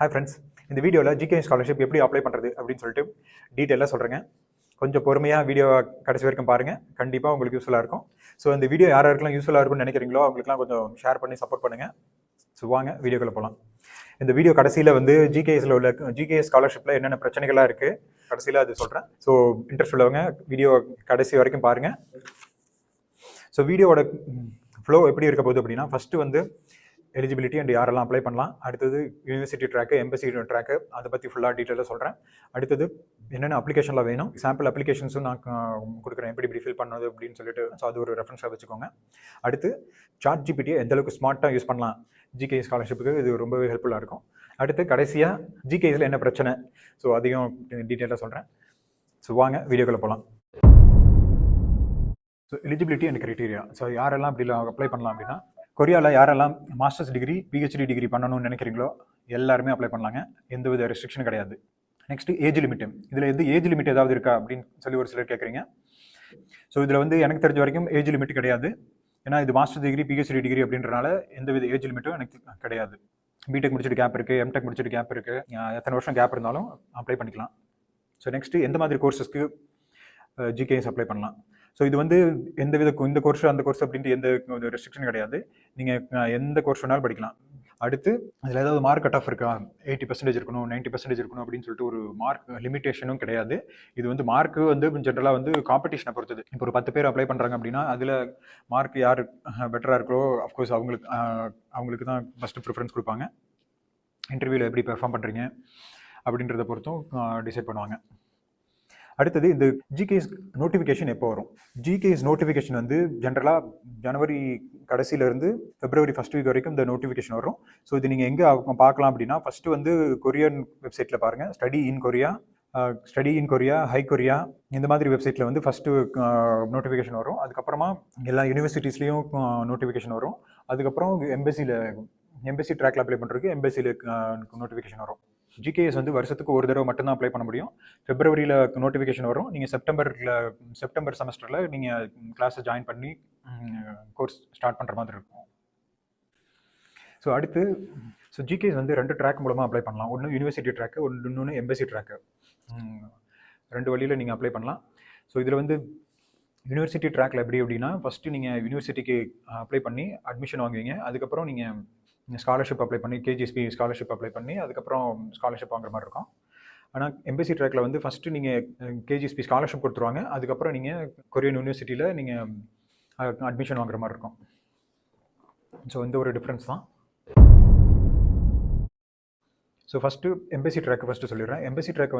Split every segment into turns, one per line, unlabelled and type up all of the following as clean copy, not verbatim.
Hi friends, இந்த வீடியோவில் GK scholarship எப்படி அப்ளை பண்ணுறது அப்படின்னு சொல்லிட்டு டீட்டெயிலாக சொல்கிறேங்க. கொஞ்சம் பொறுமையாக வீடியோ கடைசி வரைக்கும் பாருங்கள், கண்டிப்பாக உங்களுக்கு யூஸ்ஃபுல்லாக இருக்கும். ஸோ இந்த வீடியோ யாருக்கெல்லாம் யூஸ்ஃபுல்லாக இருக்கும்னு நினைக்கிறீங்களோ அவங்களுக்குலாம் கொஞ்சம் ஷேர் பண்ணி சப்போர்ட் பண்ணுங்கள். ஸோ வாங்க வீடியோக்குள்ளே போகலாம். இந்த வீடியோ கடைசியில் வந்து ஜிகேஎஸில் உள்ள ஜிகே ஸ்காலர்ஷிப்பில் என்னென்ன பிரச்சனைகளாக இருக்குது கடைசியில் அது சொல்கிறேன். ஸோ இன்ட்ரெஸ்ட் உள்ளவங்க வீடியோ கடைசி வரைக்கும் பாருங்கள். ஸோ வீடியோவோட ஃப்ளோ எப்படி இருக்க போகுது அப்படின்னா, ஃபஸ்ட்டு வந்து எலிஜிபிலிட்டி அண்ட் யாரெல்லாம் அப்ளை பண்ணலாம், அடுத்தது யூனிவர்சிட்டி ட்ராக்கு, எம்பசி ட்ராக்கு, அதை பற்றி ஃபுல்லாக டீட்டெயிலாக சொல்கிறேன். அடுத்தது என்னென்ன அப்ளிகேஷன்லாம் வேணும், சாம்பிள் அப்ளிகேஷன்ஸும் நான் கொடுக்குறேன், எப்படி ஃபில் பண்ணது அப்படின்னு சொல்லிட்டு. ஸோ அது ஒரு ரெஃபரன்ஸாக வச்சுக்கோங்க. அடுத்து சாட் ஜிபிடியை எந்தளவுக்கு ஸ்மார்ட்டாக யூஸ் பண்ணலாம் ஜிகே ஸ்காலர்ஷிப்புக்கு, இது ரொம்பவே ஹெல்ப்ஃபுல்லாக இருக்கும். அடுத்து கடைசியாக ஜிகேஸில் என்ன பிரச்சனை, ஸோ அதையும் டீட்டெயிலாக சொல்கிறேன். ஸோ வாங்க வீடியோக்குள்ளே போகலாம். So eligibility and criteria. So யாரெல்லாம் அப்படி அப்ளை பண்ணலாம் அப்படின்னா, கொரியாவில் யாரெல்லாம் மாஸ்டர்ஸ் டிகிரி, பிஹெச்டி டிகிரி பண்ணணும்னு நினைக்கிறீங்களோ எல்லாருமே அப்ளை பண்ணலாங்க, எந்தவித ரெஸ்ட்ரிக்ஷனும் கிடையாது. Next age limit. இதில் ஏஜ் லிமிட் ஏதாவது இருக்கா அப்படின்னு சொல்லி ஒரு சிலர் கேட்குறீங்க. ஸோ இதில் வந்து எனக்கு தெரிஞ்ச வரைக்கும் ஏஜ் லிமிட் கிடையாது. ஏன்னா இது மாஸ்டர் டிகிரி, பிஹெச்டி டிகிரி அப்படின்றனால எந்தவித ஏஜ் லிமிட்டும் எனக்கு கிடையாது. பிடெக் முடிச்சுட்டு கேப் இருக்குது, எம்டெக் முடிச்சுட்டு கேப் இருக்குது, எத்தனை வருஷம் கேப் இருந்தாலும் அப்ளை பண்ணிக்கலாம். ஸோ நெக்ஸ்ட்டு எந்த மாதிரி கோர்ஸஸ்க்கு ஜிகேஎஸ் அப்ளை பண்ணலாம். ஸோ இது வந்து இந்த கோர்ஸ் அந்த கோர்ஸ் அப்படின்ட்டு எந்த ரெஸ்ட்ரிக்ஷன் கிடையாது. நீங்கள் எந்த கோர்ஸ் வேணாலும் படிக்கலாம். அடுத்து அதில் ஏதாவது மார்க் கட் ஆஃப் இருக்கா, 80% இருக்கணும், 90% இருக்கணும் அப்படின்னு சொல்லிட்டு ஒரு மார்க் லிமிட்டேஷனும் கிடையாது. இது வந்து மார்க்கு வந்து ஜென்ரலாக வந்து காம்படிஷனை பொறுத்தது. இப்போ ஒரு 10 பேர் அப்ளை பண்ணுறாங்க அப்படின்னா அதில் மார்க் யார் பெட்டராக இருக்கோ அஃப்கோர்ஸ் அவங்களுக்கு தான் ஃபஸ்ட்டு ப்ரிஃபரன்ஸ் கொடுப்பாங்க. இன்டர்வியூவில் எப்படி பெர்ஃபார்ம் பண்ணுறீங்க அப்படின்றத பொறுத்தும் டிசைட் பண்ணுவாங்க. அடுத்தது இந்த ஜிகேஎஸ் நோட்டிஃபிகேஷன் எப்போ வரும். ஜிகேஎஸ் நோட்டிஃபிகேஷன் வந்து ஜென்ரலாக ஜனவரி கடைசியிலேருந்து பிப்ரவரி ஃபர்ஸ்ட் வீக் வரைக்கும் இந்த நோட்டிஃபிகேஷன் வரும். ஸோ இது நீங்கள் எங்கே பார்க்கலாம் அப்படின்னா, ஃபஸ்ட்டு வந்து கொரியன் வெப்சைட்டில் பாருங்கள், study in Korea, high Korea, இந்த மாதிரி வெப்சைட்டில் வந்து ஃபஸ்ட்டு நோட்டிஃபிகேஷன் வரும். அதுக்கப்புறமா எல்லா யூனிவர்சிட்டிஸ்லேயும் நோட்டிஃபிகேஷன் வரும். அதுக்கப்புறம் எம்பசி ட்ராக்ல அப்ளை பண்ணுறதுக்கு எம்பசியில் நோட்டிஃபிகேஷன் வரும். ஜிகேஎஸ் வந்து வருஷத்துக்கு ஒரு தடவை மட்டும்தான் அப்ளை பண்ண முடியும். பிப்ரவரியில் நோட்டிஃபிகேஷன் வரும். நீங்கள் செப்டம்பர் செமஸ்டரில் நீங்கள் கிளாஸை ஜாயின் பண்ணி கோர்ஸ் ஸ்டார்ட் பண்ணுற மாதிரி இருக்கும். ஸோ அடுத்து ஜிகேஎஸ் வந்து 2 ட்ராக் மூலமாக அப்ளை பண்ணலாம். ஒன்று யூனிவர்சிட்டி ட்ராக்கு, இன்னொன்று எம்பசி ட்ராக்கு. 2 வழியில் நீங்கள் அப்ளை பண்ணலாம். ஸோ இதில் வந்து யூனிவர்சிட்டி ட்ராக்ல எப்படி அப்படின்னா, ஃபஸ்ட்டு நீங்கள் யூனிவர்சிட்டிக்கு அப்ளை பண்ணி அட்மிஷன் வாங்குவீங்க. அதுக்கப்புறம் நீங்கள் ஸ்காலர்ஷிப் அப்ளை பண்ணி, கேஜிஎஸ்பி ஸ்காலர்ஷிப் அப்ளை பண்ணி அதுக்கப்புறம் ஸ்காலர்ஷிப் வாங்குற மாதிரி இருக்கும். ஆனால் எம்பசி ட்ராக்ல வந்து ஃபஸ்ட்டு நீங்கள் கேஜிஎஸ்பி ஸ்காலர்ஷிப் கொடுத்துருவாங்க. அதுக்கப்புறம் நீங்கள் கொரியன் யூனிவர்சிட்டியில் நீங்கள் அட்மிஷன் வாங்குற மாதிரி இருக்கும். ஸோ இந்த ஒரு டிஃப்ரென்ஸ் தான். So first embassy track first சொல்லிடுறேன். எம்பசி ட்ராக்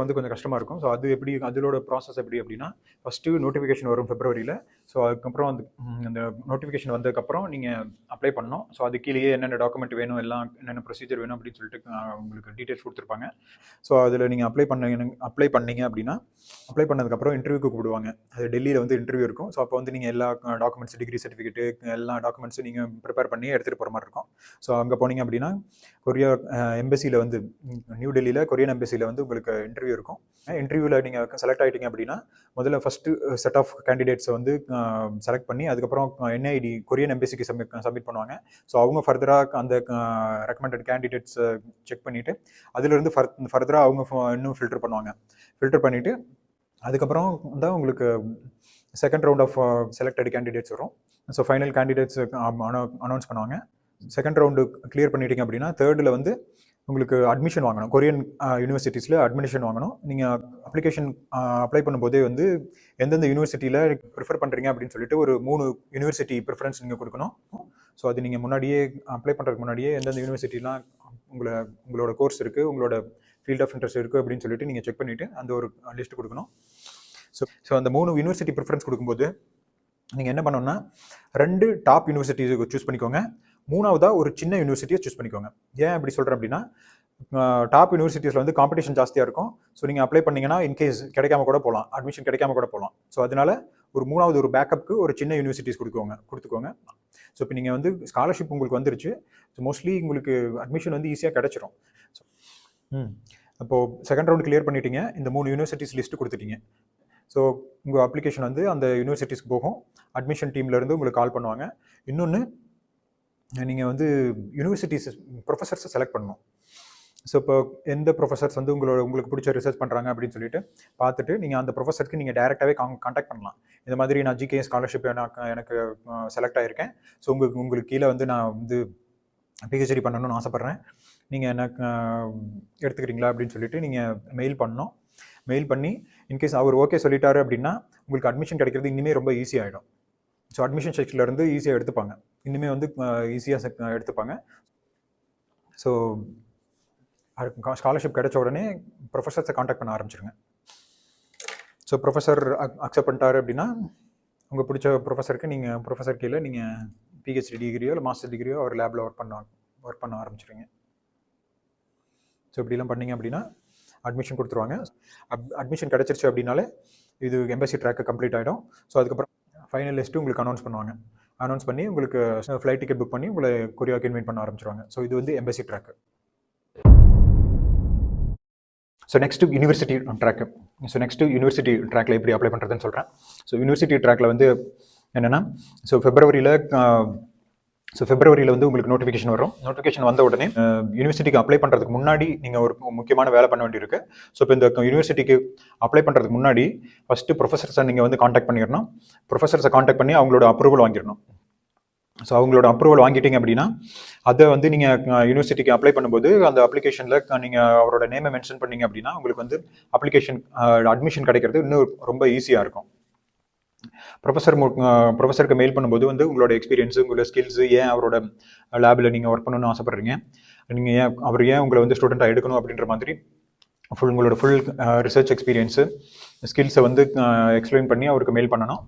வந்து கொஞ்சம் கஷ்டமாக இருக்கும். ஸோ அது எப்படி, அதோட ப்ராசஸ் எப்படி அப்படின்னா, ஃபஸ்ட்டு நோட்டிஃபிகேஷன் வரும் பிப்ரவரியில். ஸோ அதுக்கப்புறம் அந்த நோட்டிஃபிகேஷன் வந்ததுக்கப்புறம் நீங்கள் அப்ளை பண்ணணும். ஸோ அது கீழேயே என்னென்ன டாக்குமெண்ட் வேணும், எல்லாம் என்னென்ன ப்ரொசீஜர் வேணும் அப்படின்னு சொல்லிட்டு உங்களுக்கு டீட்டெயில்ஸ் கொடுத்துருப்பாங்க. ஸோ அதில் நீங்கள் அப்ளை பண்ணீங்க அப்படின்னா, அப்ளை பண்ணதுக்கப்புறம் இன்டர்வியூக்கு கூப்பிடுவாங்க. அது டெல்லியில் வந்து இன்டர்வியூ இருக்கும். ஸோ அப்போ வந்து நீங்கள் எல்லா டாக்குமெண்ட்ஸ், டிகிரி சர்டிஃபிகேட்டு, எல்லா டாக்குமெண்ட்ஸும் நீங்கள் ப்ரிப்பேர் பண்ணி எடுத்துகிட்டு போகிற மாதிரி இருக்கும். ஸோ அங்கே போனீங்க அப்படின்னா கொரியா எம்பசியில் வந்து நியூ டெல்லியில் கொரியன் எம்பசியில் வந்து உங்களுக்கு இன்டர்வியூ இருக்கும். இன்டர்வியூவில் நீங்கள் செலக்ட் ஆகிட்டீங்க அப்படின்னா முதல்ல ஃபஸ்ட்டு செட் ஆஃப் கேண்டிடேட்ஸை வந்து செலக்ட் பண்ணி அதுக்கப்புறம் என்ஐடி கொரியன் எம்பசிக்கு சப்மிட் பண்ணுவாங்க. ஸோ அவங்க ஃபர்தராக அந்த ரெக்கமெண்டட் கேண்டிடேட்ஸை செக் பண்ணிவிட்டு அதிலிருந்து ஃபர்தராக அவங்க இன்னும் ஃபில்டர் பண்ணிவிட்டு அதுக்கப்புறம் தான் உங்களுக்கு second round of selected candidates வரும். ஸோ ஃபைனல் கேண்டிடேட்ஸ் அனௌன்ஸ் பண்ணுவாங்க. செகண்ட் ரவுண்டு கிளியர் பண்ணிட்டீங்க அப்படின்னா தேர்டில் வந்து உங்களுக்கு அட்மிஷன் வாங்கணும். கொரியன் யூனிவர்சிட்டிஸில் அட்மிஷன் வாங்கணும். நீங்கள் அப்ளிகேஷன் அப்ளை பண்ணும்போதே வந்து எந்தெந்த யூனிவர்சிட்டியில் ப்ரிஃபர் பண்ணுறீங்க அப்படின்னு சொல்லிட்டு ஒரு 3 யூனிவர்சிட்டி ப்ரிஃபரன்ஸ் நீங்கள் கொடுக்கணும். ஸோ அது நீங்கள் முன்னாடியே அப்ளை பண்ணுறதுக்கு முன்னாடியே எந்தெந்த யூனிவர்சிட்டிலாம் உங்களோட கோர்ஸ் இருக்குது, உங்களோட ஃபீல்ட் ஆஃப் இன்ட்ரெஸ்ட் இருக்குது அப்படின்னு சொல்லிட்டு நீங்கள் செக் பண்ணிவிட்டு அந்த ஒரு லிஸ்ட் கொடுக்கணும். ஸோ அந்த 3 யூனிவர்சிட்டி ப்ரிஃபரன்ஸ் கொடுக்கும்போது நீங்கள் என்ன பண்ணணும்னா 2 டாப் யூனிவர்சிட்டிஸ் சூஸ் பண்ணிக்கோங்க. 3ஆவதாக ஒரு சின்ன யூனிவர்சிட்டியை சூஸ் பண்ணிக்கோங்க. ஏன் அப்படி சொல்கிறேன் அப்படின்னா, டாப் யூனிவர்சிட்டிஸில் வந்து காம்படிஷன் ஜாஸ்தியாக இருக்கும். ஸோ நீங்கள் அப்ளை பண்ணிங்கன்னா இன்கேஸ் கிடைக்காம கூட போகலாம், அட்மிஷன் கிடைக்காம கூட போகலாம். ஸோ அதனால ஒரு 3ஆவது ஒரு பேக்கப்புக்கு ஒரு சின்ன யூனிவர்சிட்டிஸ் கொடுத்துக்கோங்க. ஸோ இப்போ நீங்கள் வந்து ஸ்காலர்ஷிப் உங்களுக்கு வந்துருச்சு. ஸோ மோஸ்ட்லி உங்களுக்கு அட்மிஷன் வந்து ஈஸியாக கிடச்சிரும். அப்போது செகண்ட் ரவுண்ட் கிளியர் பண்ணிட்டீங்க, இந்த 3 யூனிவர்சிட்டிஸ் லிஸ்ட்டு கொடுத்துட்டீங்க. ஸோ உங்கள் அப்ளிகேஷன் வந்து அந்த யூனிவர்சிட்டிஸ்க்கு போகும். அட்மிஷன் டீம்லேருந்து உங்களுக்கு கால் பண்ணுவாங்க. இன்னொன்று நீங்கள் வந்து யூனிவர்சிட்டிஸ் ப்ரொஃபஸர்ஸை செலக்ட் பண்ணணும். ஸோ இப்போ எந்த ப்ரொஃபஸர்ஸ் வந்து உங்களுக்கு பிடிச்ச ரிசர்ச் பண்ணுறாங்க அப்படின்னு சொல்லிட்டு பார்த்துட்டு நீங்கள் அந்த ப்ரொஃபஸருக்கு நீங்கள் டேரெக்டாகவே காண்டாக்ட் பண்ணலாம். இந்த மாதிரி நான் ஜிகே ஸ்காலர்ஷிப் எனக்கு செலக்ட் ஆகியிருக்கேன். ஸோ உங்களுக்கு கீழே வந்து நான் வந்து பிஹெச்டி பண்ணணும்னு ஆசைப்பட்றேன், நீங்கள் எனக்கு எடுத்துக்கிறீங்களா அப்படின்னு சொல்லிட்டு நீங்கள் மெயில் பண்ணணும். மெயில் பண்ணி இன்கேஸ் அவர் ஓகே சொல்லிட்டாரு அப்படின்னா உங்களுக்கு அட்மிஷன் கிடைக்கிறது இன்னுமே ரொம்ப ஈஸியாகிடும். ஸோ அட்மிஷன் செக்ஷன்லேருந்து ஈஸியாக எடுத்துப்பாங்க, இன்னுமே வந்து ஈஸியாக எடுத்துப்பாங்க. ஸோ ஸ்காலர்ஷிப் கிடைச்ச உடனே ப்ரொஃபஸர்ஸை காண்டாக்ட் பண்ண ஆரம்பிச்சிருங்க. ஸோ ப்ரொஃபஸர் அக்செப்ட் பண்ணிட்டாரு அப்படின்னா உங்கள் பிடிச்ச ப்ரொஃபஸருக்கு நீங்கள் ப்ரொஃபஸர் கீழே நீங்கள் பிஹெச்டி டிகிரியோ இல்லை மாஸ்டர் டிகிரியோ ஒரு லேபில் ஒர்க் பண்ண ஆரம்பிச்சிருங்க. ஸோ இப்படிலாம் பண்ணிங்க அப்படின்னா அட்மிஷன் கொடுத்துருவாங்க. அட்மிஷன் கிடச்சிருச்சு அப்படின்னாலே இது எம்பசி ட்ராக்கு கம்ப்ளீட் ஆகிடும். ஸோ அதுக்கப்புறம் ஃபைனல் லிஸ்ட்டு உங்களுக்கு அனௌன்ஸ் பண்ணுவாங்க. அனௌன்ஸ் பண்ணி உங்களுக்கு ஃப்ளைட் டிக்கெட் புக் பண்ணி உங்களை கொரியாவுக்கு இன்வைட் பண்ண ஆரம்பிச்சிருவாங்க. ஸோ இது வந்து embassy track. So next university track. So next university ட்ராக்கில் எப்படி அப்ளை பண்ணுறதுன்னு சொல்கிறேன். ஸோ யூனிவர்சிட்டி ட்ராக்கில் வந்து என்னென்னா ஃபெப்ரவரியில் வந்து உங்களுக்கு நோட்டிஃபிகேஷன் வரும். நோட்டிஃபிகேஷன் வந்த உடனே யூனிவர்சிட்டிக்கு அப்ளை பண்ணுறதுக்கு முன்னாடி நீங்கள் ஒரு முக்கியமான வேலை பண்ண வேண்டியிருக்கு. ஸோ இப்போ இந்த யூனிவர்சிட்டிக்கு அப்ளை பண்ணுறதுக்கு முன்னாடி ஃபஸ்ட்டு ப்ரொஃபஸர்ஸை நீங்கள் வந்து காண்டாக்ட் பண்ணிடணும். ப்ரொஃபஸர்ஸை காண்டாக்ட் பண்ணி அவங்களோட அப்ரூவல் வாங்கிடணும். ஸோ அவங்களோட அப்ரூவல் வாங்கிட்டீங்க அப்படின்னா அதை வந்து நீங்கள் யூனிவர்சிட்டிக்கு அப்ளை பண்ணும்போது அந்த அப்ளிகேஷனில் நீங்கள் அவரோட நேமை மென்ஷன் பண்ணீங்க அப்படின்னா உங்களுக்கு வந்து அட்மிஷன் கிடைக்கிறது இன்னும் ரொம்ப ஈஸியாக இருக்கும். ப்ரொஃபஸருக்கு மெயில் பண்ணும்போது வந்து உங்களோட எக்ஸ்பீரியன்ஸு, உங்களோட ஸ்கில்ஸு, ஏன் அவரோட லேபில் நீங்கள் ஒர்க் பண்ணணும்னு ஆசைப்பட்றீங்க, நீங்கள் அவர் ஏன் உங்களை வந்து ஸ்டூடெண்ட்டாக எடுக்கணும் அப்படின்ற மாதிரி உங்களோட ஃபுல் ரிசர்ச் எக்ஸ்பீரியன்ஸு, ஸ்கில்ஸை வந்து எக்ஸ்பிளைன் பண்ணி அவருக்கு மெயில் பண்ணணும்.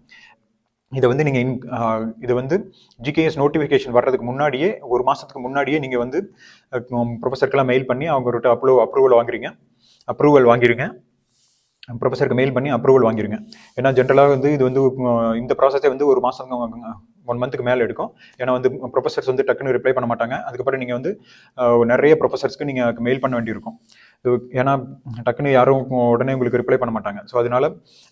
இதை வந்து நீங்கள் இது வந்து ஜிகேஎஸ் நோட்டிஃபிகேஷன் வர்றதுக்கு முன்னாடியே ஒரு மாதத்துக்கு முன்னாடியே நீங்கள் வந்து ப்ரொஃபஸருக்கெல்லாம் மெயில் பண்ணி அவங்ககிட்ட அப்ரூவல் வாங்கிருங்க. ப்ரொஃபஸருக்கு மெயில் பண்ணி அப்ரூவல் வாங்கிருங்க. ஏன்னா ஜென்ரலாக வந்து இது வந்து இந்த ப்ராசஸே வந்து ஒரு மாதம் 1 மந்த்துக்கு மேலே எடுக்கும். ஏன்னா வந்து ப்ரொஃபஸர்ஸ் வந்து டக்குன்னு ரிப்ளை பண்ண மாட்டாங்க. அதுக்கப்புறம் நீங்கள் வந்து நிறைய ப்ரொஃபஸர்ஸ்க்கு நீங்கள் மெயில் பண்ண வேண்டியிருக்கும். ஏன்னா டக்குன்னு யாரும் உடனே உங்களுக்கு ரிப்ளை பண்ண மாட்டாங்க. ஸோ அதனால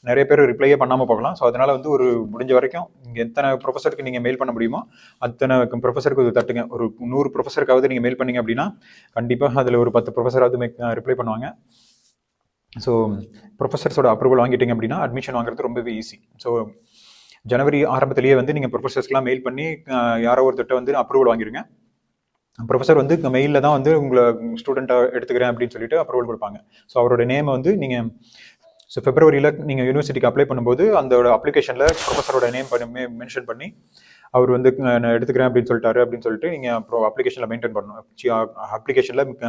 நிறைய பேர் ரிப்ளையே பண்ணாமல் போகலாம். ஸோ அதனால வந்து ஒரு முடிஞ்ச வரைக்கும் எத்தனை ப்ரொஃபஸருக்கு நீங்கள் மெயில் பண்ண முடியுமோ அத்தனை ப்ரொஃபஸருக்கு தட்டுங்க. ஒரு 100 ப்ரொஃபஸருக்காவது நீங்கள் மெயில் பண்ணீங்க அப்படின்னா கண்டிப்பாக அதில் ஒரு 10 ப்ரொஃபஸராவது ரிப்ளை பண்ணுவாங்க. ஸோ ப்ரொஃபஸர்ஸோட அப்ரூவல் வாங்கிட்டீங்க அப்படின்னா அட்மிஷன் வாங்குறது ரொம்பவே ஈஸி. ஸோ ஜனவரி ஆரம்பத்திலேயே வந்து நீங்கள் ப்ரொஃபஸர்ஸ்லாம் மெயில் பண்ணி யாரோ ஒருத்தட்ட வந்து அப்ரூவல் வாங்கிடுங்க. ப்ரொஃபஸர் வந்து மெயிலில் தான் வந்து உங்களை ஸ்டூடெண்ட்டாக எடுத்துக்கிறேன் அப்படின்னு சொல்லிட்டு அப்ரூவல் கொடுப்பாங்க. ஸோ அவரோட நேமை வந்து நீங்கள் ஃபெப்ரவரியில் நீங்கள் யூனிவர்சிட்டிக்கு அப்ளை பண்ணும்போது அந்த அப்ளிகேஷனில் ப்ரொஃபஸரோட நேம் மென்ஷன் பண்ணி அவர் வந்து நான் எடுத்துக்கிறேன் அப்படின்னு சொல்லிட்டு நீங்கள் அப்புறம் அப்ளிகேஷனில்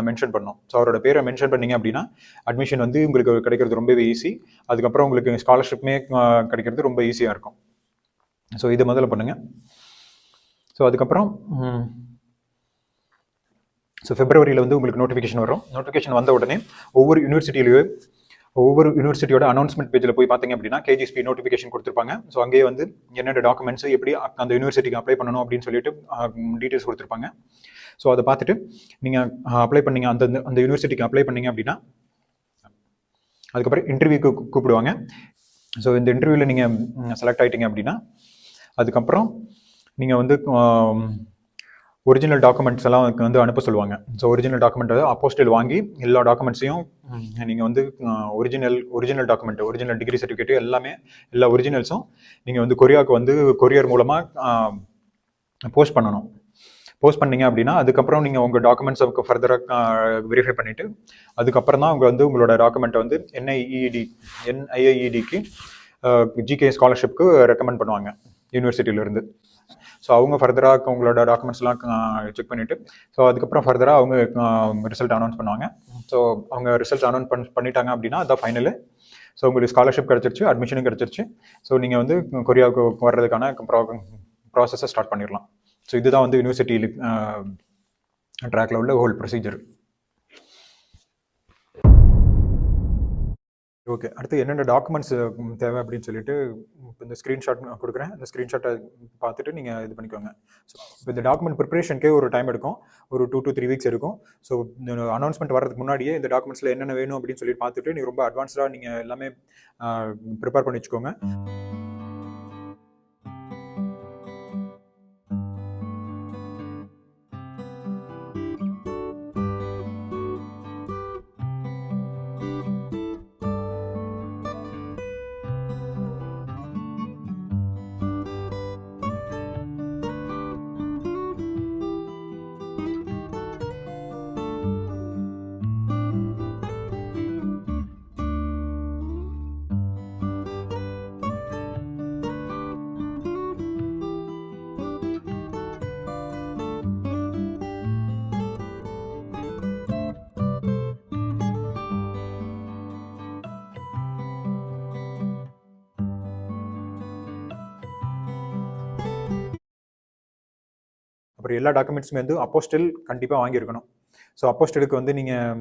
மென்ஷன் பண்ணணும். ஸோ அவரோட பேரை மென்ஷன் பண்ணீங்க அப்படின்னா அட்மிஷன் வந்து உங்களுக்கு கிடைக்கிறது ரொம்பவே ஈஸி. அதுக்கப்புறம் உங்களுக்கு ஸ்காலர்ஷிப்புமே கிடைக்கிறது ரொம்ப ஈஸியாக இருக்கும். ஸோ இது முதல்ல பண்ணுங்கள். ஸோ அதுக்கப்புறம் ஃபெப்ரவரியில் வந்து உங்களுக்கு நோட்டிஃபிகேஷன் வரும். நோட்டிஃபிகேஷன் வந்த உடனே ஒவ்வொரு யூனிவர்சிட்டியோட அனௌன்ஸ்மெண்ட் பேஜில் போய் பார்த்தீங்க அப்படின்னா கேஜிஎஸ்பி நோட்டிஃபிகேஷன் கொடுத்துருப்பாங்க. ஸோ அங்கேயே வந்து என்னென்ன டாக்குமெண்ட்ஸ் எப்படி அந்த யூனிவர்சிட்டிக்கு அப்ளை பண்ணணும் அப்படின்னு சொல்லிட்டு டீட்டெயில்ஸ் கொடுத்துருப்பாங்க. ஸோ அதை பார்த்துட்டு நீங்கள் அப்ளை பண்ணீங்க அந்த யூனிவர்சிட்டிக்கு அப்ளை பண்ணீங்க அப்படின்னா அதுக்கப்புறம் இன்டர்வியூக்கு கூப்பிடுவாங்க. ஸோ இந்த இன்டர்வியூவில் நீங்கள் செலக்ட் ஆகிட்டீங்க அப்படின்னா அதுக்கப்புறம் நீங்கள் வந்து ஒரிஜினல் டாக்குமெண்ட்ஸ் எல்லாம் வந்து அனுப்ப சொல்லுவாங்க. ஸோ ஒரிஜினல் டாக்குமெண்ட் அப்போஸ்டில் வாங்கி எல்லா டாக்குமெண்ட்ஸையும் நீங்கள் வந்து original document, original degree certificate எல்லா ஒரிஜினல்ஸும் நீங்கள் வந்து கொரியாவுக்கு வந்து கொரியர் மூலமாக போஸ்ட் பண்ணணும். போஸ்ட் பண்ணீங்க அப்படின்னா அதுக்கப்புறம் நீங்கள் உங்கள் டாக்குமெண்ட்ஸை ஃபர்தராக வெரிஃபை பண்ணிவிட்டு அதுக்கப்புறம் தான் அவங்க வந்து உங்களோட டாக்குமெண்ட்டை வந்து NIIEDக்கு ஜிகே ஸ்காலர்ஷிப்க்கு ரெக்கமெண்ட் பண்ணுவாங்க யூனிவர்சிட்டியிலேருந்து. ஸோ அவங்க ஃபர்தராக உங்களோட டாக்குமெண்ட்ஸ்லாம் செக் பண்ணிவிட்டு ஸோ அதுக்கப்புறம் ஃபர்தராக அவங்க ரிசல்ட் அனௌன்ஸ் பண்ணுவாங்க. ஸோ அவங்க ரிசல்ட் அனௌன்ஸ் பண்ணிட்டாங்க அப்படின்னா அதான் ஃபைனலு. ஸோ உங்களுக்கு ஸ்காலர்ஷிப் கிடச்சிருச்சு, அட்மிஷனும் கிடச்சிருச்சு. ஸோ நீங்கள் வந்து கொரியாவுக்கு வர்றதுக்கான ப்ராசஸை ஸ்டார்ட் பண்ணிடலாம். ஸோ இதுதான் வந்து யூனிவர்சிட்டி ட்ராக்கில் உள்ள ஹோல் ப்ரொசீஜர். ஓகே, அடுத்து என்னென்ன டாக்குமெண்ட்ஸ் தேவை அப்படின்னு சொல்லிட்டு இந்த ஸ்க்ரீன்ஷாட் கொடுக்குறேன். இந்த ஸ்க்ரீன்ஷாட்டை பார்த்துட்டு நீங்கள் இது பண்ணிக்கோங்க. ஸோ இப்போ இந்த டாக்குமெண்ட் ப்ரிப்பரேஷனுக்கே ஒரு டைம் எடுக்கும், ஒரு 2 to 3 வீக்ஸ் இருக்கும். ஸோ இந்த அனௌன்ஸ்மெண்ட் வரதுக்கு முன்னாடியே இந்த டாக்குமெண்ட்ஸில் என்னென்ன வேணும் அப்படின்னு சொல்லிட்டு பார்த்துட்டு நீங்கள் ரொம்ப அட்வான்ஸ்டாக நீங்கள் எல்லாமே ப்ரிப்பேர் பண்ணி வச்சுக்கோங்க. அப்புறம் எல்லா டாக்குமெண்ட்ஸுமே வந்து அப்போஸ்டில் கண்டிப்பாக வாங்கியிருக்கணும். ஸோ அப்போஸ்டிலுக்கு வந்து நீங்கள்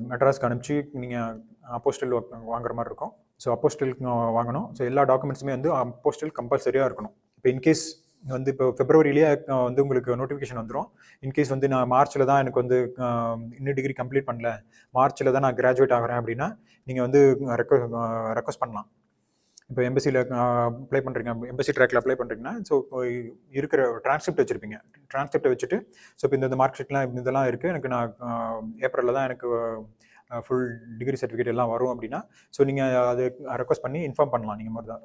மெட்ராஸ்க்கு அனுப்பிச்சு நீங்கள் அப்போஸ்டில் வாங்குற மாதிரி இருக்கும். ஸோ அப்போஸ்டிலுக்கு வாங்கணும். ஸோ எல்லா டாக்குமெண்ட்ஸுமே வந்து அப்போஸ்டில் கம்பல்சரியாக இருக்கணும். இப்போ இன்கேஸ் வந்து இப்போ பிப்ரவரியிலேயே வந்து உங்களுக்கு நோட்டிஃபிகேஷன் வந்துடும். இன்கேஸ் வந்து நான் மார்ச்சில் தான் எனக்கு வந்து இன்னும் டிகிரி கம்ப்ளீட் பண்ணல, மார்ச்சில் தான் நான் கிராஜுவேட் ஆகிறேன் அப்படின்னா நீங்கள் வந்து ரெக்வஸ்ட் பண்ணலாம். இப்போ எம்பசியில் அப்ளை பண்ணுறீங்க, எம்பசி ட்ராக்கில் அப்ளை பண்ணுறீங்கன்னா, ஸோ இருக்கிற டிரான்ஸ்கிரிப்ட் வச்சுருப்பீங்க. டிரான்ஸ்கிரிப்டை வச்சுட்டு ஸோ இப்போ இந்த மார்க் ஷீட்லாம் இதெல்லாம் இருக்குது, எனக்கு நான் ஏப்ரலில் தான் எனக்கு ஃபுல் டிகிரி சர்டிஃபிகேட் எல்லாம் வரும் அப்படின்னா, ஸோ நீங்கள் அது ரெக்வஸ்ட் பண்ணி இன்ஃபார்ம் பண்ணலாம். நீங்கள் மாதிரி தான்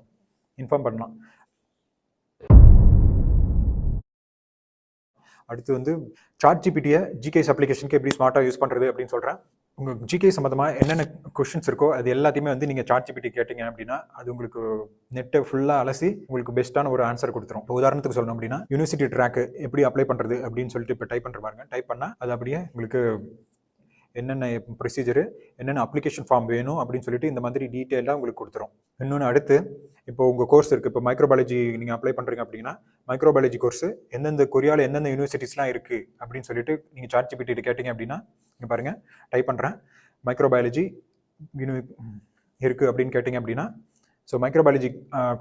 இன்ஃபார்ம் பண்ணலாம். அடுத்து வந்து சாட் ஜிபிடியை ஜிகேஎஸ் அப்ளிகேஷனுக்கு எப்படி ஸ்மார்ட்டாக யூஸ் பண்ணுறது அப்படின்னு சொல்கிறேன். உங்கள் ஜிகே சம்மந்தமாக என்னென்ன கொஷின்ஸ் இருக்கோ அது எல்லாத்தையுமே வந்து நீங்கள் சாட் ஜிபிடி கேட்டிங்க அப்படின்னா அது உங்களுக்கு நெட்டை ஃபுல்லாக அலசி உங்களுக்கு பெஸ்ட்டான ஒரு ஆன்சர் கொடுத்துரும். இப்போ உதாரணத்துக்கு சொல்லணும் அப்படின்னா யூனிவர்சிட்டி ட்ராக்கு எப்படி அப்ளை பண்ணுறது அப்படின்னு சொல்லிட்டு இப்போ டைப் பண்ணுற பாருங்க. டைப் பண்ணால் அது அப்படியே உங்களுக்கு என்னென்ன ப்ரொசீஜரு, என்னென்ன அப்ளிகேஷன் ஃபார்ம் வேணும் அப்படின்னு சொல்லிட்டு இந்த மாதிரி டீட்டெயிலாக உங்களுக்கு கொடுத்துரும். இன்னொன்று அடுத்து இப்போ உங்கள் கோர்ஸ் இருக்குது. இப்போ மைக்ரோபாலஜி நீங்கள் அப்ளை பண்ணுறீங்க அப்படின்னா மைக்ரோபாலஜி கோர்ஸ் எந்தெந்த கொரியாவில் எந்தெந்த யூனிவர்சிட்டிஸ்லாம் இருக்குது அப்படின்னு சொல்லிட்டு நீங்கள் சாட் ஜிபிடி கேட்டிங்க அப்படின்னா இங்கே பாருங்கள் டைப் பண்ணுறேன். மைக்ரோபயாலஜி இருக்குது அப்படின்னு கேட்டிங்க அப்படின்னா ஸோ மைக்ரோபாலஜி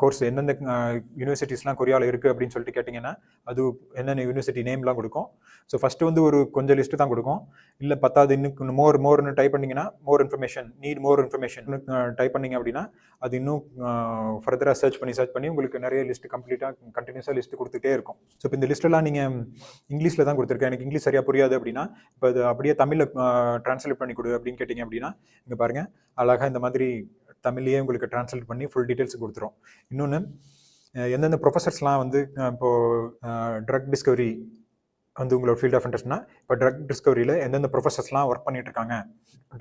கோர்ஸ் எந்தெந்த யூனிவர்சிட்டிஸ்லாம் கொரியாவில் இருக்குது அப்படின்னு சொல்லிட்டு கேட்டிங்கன்னா அது என்னென்ன யூனிவர்சிட்டி நேம்லாம் கொடுக்கும். ஸோ ஃபஸ்ட்டு வந்து ஒரு கொஞ்சம் லிஸ்ட்டு தான் கொடுக்கும். இல்லை பத்தாவது இன்னும் மோர்னு டைப் பண்ணிங்கன்னா மோர் இன்ஃபர்மேஷன் டைப் பண்ணிங்க அப்படின்னா அது இன்னும் ஃபர்தராக சர்ச் பண்ணி உங்களுக்கு நிறைய லிஸ்ட்டு கம்ப்ளீட்டாக கண்டினியூஸாக லிஸ்ட்டு கொடுத்துட்டே இருக்கும். ஸோ இப்போ இந்த லிஸ்ட்டெல்லாம் நீங்கள் இங்கிலீஷில் தான் கொடுத்துருக்கேன், எனக்கு இங்கிலீஷ் சரியாக புரியாது அப்படின்னா இப்போ அது அப்படியே தமிழில் ட்ரான்ஸ்லேட் பண்ணி கொடு அப்படின்னு கேட்டிங்க அப்படின்னா இங்கே பாருங்கள் அழகாக இந்த மாதிரி தமிழ்லேயே உங்களுக்கு ட்ரான்ஸ்லேட் பண்ணி ஃபுல் டீட்டெயில்ஸ் கொடுத்துரும். இன்னொன்று எந்தெந்த ப்ரொஃபஸர்ஸ்லாம் வந்து இப்போது ட்ரக் டிஸ்கவரி வந்து உங்களோட ஃபீல்ட் ஆஃப் இன்ட்ரெஸ்ட்னா இப்போ ட்ரக் டிஸ்கவரியில் எந்தெந்த ப்ரொஃபஸர்ஸ்லாம் ஒர்க் பண்ணிட்டு இருக்காங்க,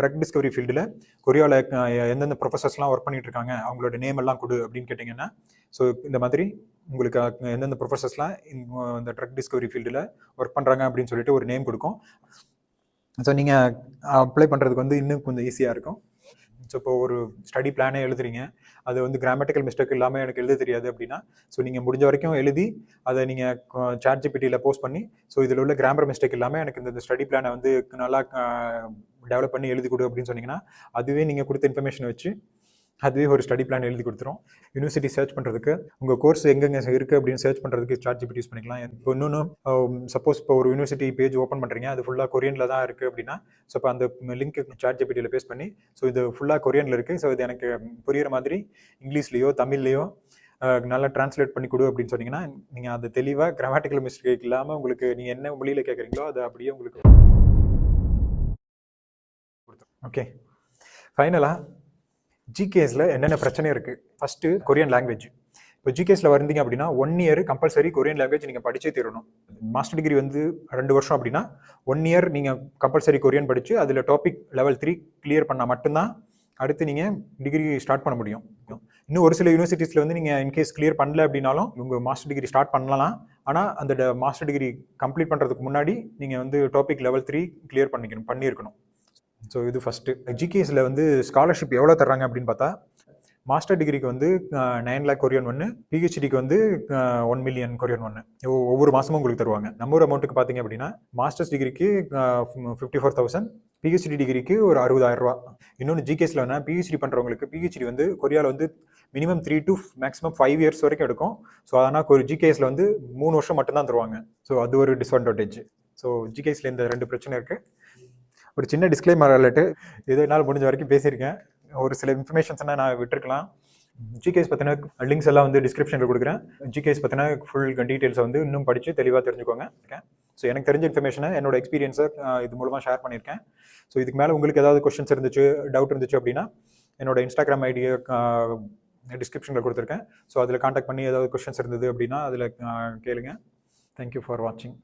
ட்ரக் டிஸ்கவரி ஃபீல்டில் கொரியாவில் எந்தெந்த ப்ரொஃபஸர்ஸ்லாம் ஒர்க் பண்ணிட்டு இருக்காங்க அவங்களோட நேம் எல்லாம் கொடு அப்படின்னு கேட்டிங்கன்னா ஸோ இந்த மாதிரி உங்களுக்கு எந்தெந்த ப்ரொஃபஸர்ஸ்லாம் இந்த ட்ரக் டிஸ்கவரி ஃபீல்டில் ஒர்க் பண்ணுறாங்க அப்படின்னு சொல்லிட்டு ஒரு நேம் கொடுக்கும். ஸோ நீங்கள் அப்ளை பண்ணுறதுக்கு வந்து இன்னும் கொஞ்சம் ஈஸியாக இருக்கும். ஸோ இப்போ ஒரு ஸ்டடி பிளானே எழுதுறீங்க, அது வந்து கிராமட்டிக்கல் மிஸ்டேக் இல்லாமல் எனக்கு எழுத தெரியாது அப்படின்னா ஸோ நீங்கள் முடிஞ்ச வரைக்கும் எழுதி அதை நீங்கள் சாட் ஜிபிடியில் போஸ்ட் பண்ணி ஸோ இதில் உள்ள கிராமர் மிஸ்டேக் இல்லாமல் எனக்கு இந்த ஸ்டடி பிளானை வந்து நல்லா டெவலப் பண்ணி எழுதி கொடு அப்படின்னு சொன்னீங்கன்னா அதுவே நீங்கள் கொடுத்த இன்ஃபர்மேஷனை வச்சு அதுவே ஒரு ஸ்டடி பிளான் எழுதி கொடுத்துரும். யூனிவர்சிட்டி சர்ச் பண்ணுறதுக்கு உங்கள் கோர்ஸ் எங்கெங்கே இருக்குது அப்படின்னு சர்ச் பண்ணுறதுக்கு சாட் ஜிபிடி யூஸ் பண்ணிக்கலாம். இப்போ இன்னொன்று சப்போஸ் இப்போ ஒரு யூனிவர்சிட்டி பேஜ் ஓப்பன் பண்ணுறீங்க, அது ஃபுல்லாக கொரியனில் தான் இருக்குது அப்படின்னா ஸோ இப்போ அந்த லிங்க் சாட் ஜிபிடியில் பேஸ்ட் பண்ணி ஸோ இது ஃபுல்லாக கொரியனில் இருக்குது, ஸோ இது எனக்கு புரிகிற மாதிரி இங்கிலீஷ்லேயோ தமிழ்லேயோ நல்லா டிரான்ஸ்லேட் பண்ணி கொடு அப்படின்னு சொன்னீங்கன்னா நீங்கள் அது தெளிவாக கிராமட்டிக்கல் மிஸ்டேக் இல்லாமல் உங்களுக்கு நீங்கள் என்ன மொழியில் கேட்குறீங்களோ அதை அப்படியே உங்களுக்கு கொடுத்துரும். ஓகே, ஃபைனலாக ஜிகேஎஸில் என்னென்ன பிரச்சனை இருக்குது. First Korean language. இப்போ ஜிகேஎஸில் வந்தீங்க அப்படின்னா 1 இயர் கம்பல்சரி கொரியன் லாங்குவேஜ் நீங்கள் படிச்சே தீரணும். மாஸ்டர் டிகிரி வந்து 2 வருஷம் அப்படின்னா 1 இயர் நீங்கள் கம்பல்சரி கொரியன் படித்து அதில் டாபிக் லெவல் 3 கிளியர் பண்ணால் மட்டும்தான் அடுத்து நீங்கள் டிகிரி ஸ்டார்ட் பண்ண முடியும். இன்னும் ஒரு சில யூனிவர்சிட்டிஸில் வந்து நீங்கள் இன்கேஸ் கிளியர் பண்ணல அப்படின்னாலும் உங்கள் மாஸ்டர் டிகிரி ஸ்டார்ட் பண்ணலாம். ஆனால் அந்த மாஸ்டர் டிகிரி கம்ப்ளீட் பண்ணுறதுக்கு முன்னாடி நீங்கள் வந்து டாபிக் லெவல் 3 கிளியர் பண்ணியிருக்கணும். ஸோ இது ஃபஸ்ட்டு. ஜிகேஎஸில் வந்து ஸ்காலர்ஷிப் எவ்வளோ தர்றாங்க அப்படின்னு பார்த்தா மாஸ்டர் டிகிரிக்கு வந்து 9 lakh கொரியன் ஒன்று, பிஹெச்டிக்கு வந்து 1 million கொரியன் ஒன்று ஒவ்வொரு மாதமும் உங்களுக்கு தருவாங்க. நம்ம ஒரு அமௌண்ட்டுக்கு பார்த்தீங்க அப்படின்னா மாஸ்டர்ஸ் டிகிரிக்கு 54,000, பிஹெச்டி டிகிரிக்கு ஒரு 60,000 ரூபா. இன்னொன்று ஜிகேஎஸில் வேணால் பிஹெச்டி பண்ணுறவங்களுக்கு பிஹெச்டி வந்து கொரியாவில் வந்து மினிமம் 3 to maximum 5 years வரைக்கும் எடுக்கும். ஸோ அதனால் ஒரு ஜிகேஎஸில் வந்து 3 வருஷம் மட்டும்தான் தருவாங்க. ஸோ அது ஒரு டிஸ்அட்வான்டேஜ். ஸோ ஜிகேஎஸில் இந்த 2 பிரச்சனை இருக்குது. ஒரு சின்ன டிஸ்க்ளைமர் அலர்ட்டு, ஏதோ என்னால் முடிஞ்ச வரைக்கும் பேசியிருக்கேன். ஒரு சில இன்ஃபர்மேஷன்ஸ்னால் நான் விட்டுருக்கலாம். ஜிகேஎஸ் பற்றின லிங்க்ஸ் எல்லாம் வந்து டிஸ்கிரிப்ஷனில் கொடுக்குறேன். ஜிகேஎஸ் பற்றின ஃபுல் டீட்டெயில்ஸை வந்து இன்னும் படித்து தெளிவாக தெரிஞ்சுக்கோங்க. ஸோ எனக்கு தெரிஞ்ச இன்ஃபர்மேஷனை என்னோட எக்ஸ்பீரியன்ஸை இது மூலமாக ஷேர் பண்ணியிருக்கேன். ஸோ இதுக்கு மேலே உங்களுக்கு ஏதாவது கொஸ்டின்ஸ் இருந்துச்சு, டவுட் இருந்துச்சு அப்படின்னா என்னோட இன்ஸ்டாகிராம் ஐடியை டிஸ்கிரிப்ஷனில் கொடுத்துருக்கேன். ஸோ அதில் காண்டாக்ட் பண்ணி ஏதாவது கொஸ்டின்ஸ் இருந்தது அப்படின்னா அதில் கேளுங்க. தேங்க்யூ ஃபார் வாட்சிங்.